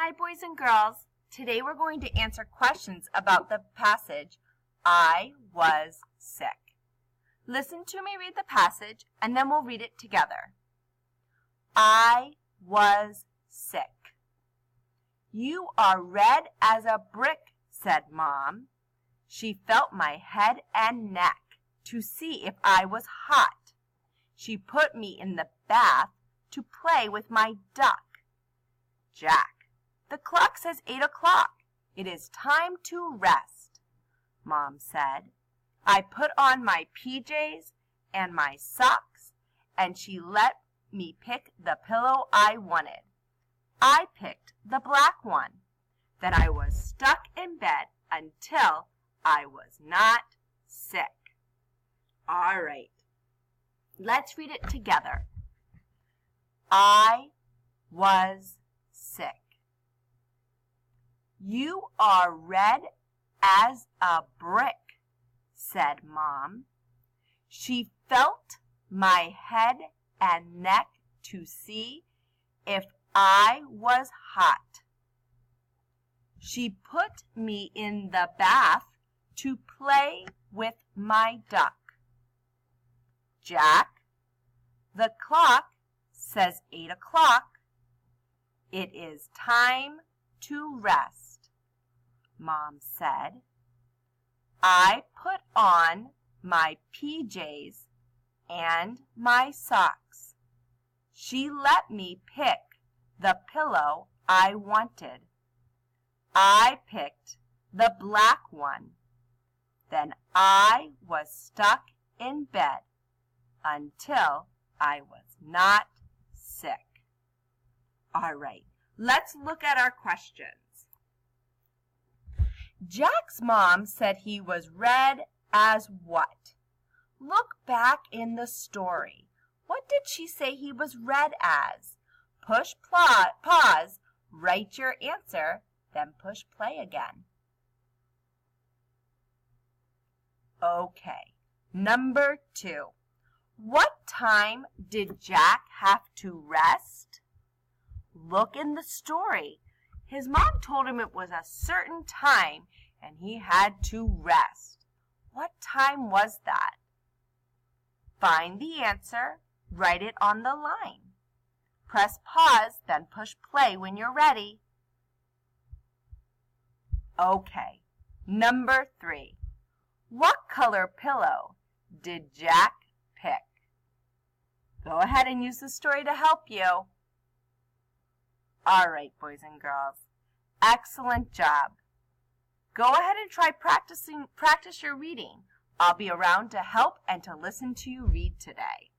Hi, boys and girls. Today we're going to answer questions about the passage, I was sick. Listen to me read the passage, and then we'll read it together. I was sick. You are red as a brick, said Mom. She felt my head and neck to see if I was hot. She put me in the bath to play with my duck. Jack, the clock says 8 o'clock. It is time to rest, Mom said. I put on my PJs and my socks, and she let me pick the pillow I wanted. I picked the black one. Then I was stuck in bed until I was not sick. All right, let's read it together. I was sick. You are red as a brick, said Mom. She felt my head and neck to see if I was hot. She put me in the bath to play with my duck. Jack, the clock says 8 o'clock. It is time to rest, Mom said. I put on my PJs and my socks. She let me pick the pillow I wanted. I picked the black one. Then I was stuck in bed until I was not sick. All right, let's look at our questions. Jack's mom said he was red as what? Look back in the story. What did she say he was red as? Push pause, write your answer, then push play again. Okay, number 2. What time did Jack have to rest? Look in the story. His mom told him it was a certain time and he had to rest. What time was that? Find the answer, write it on the line. Press pause, then push play when you're ready. Okay, number 3. What color pillow did Jack pick? Go ahead and use the story to help you. All right, boys and girls. Excellent job. Go ahead and practice your reading. I'll be around to help and to listen to you read today.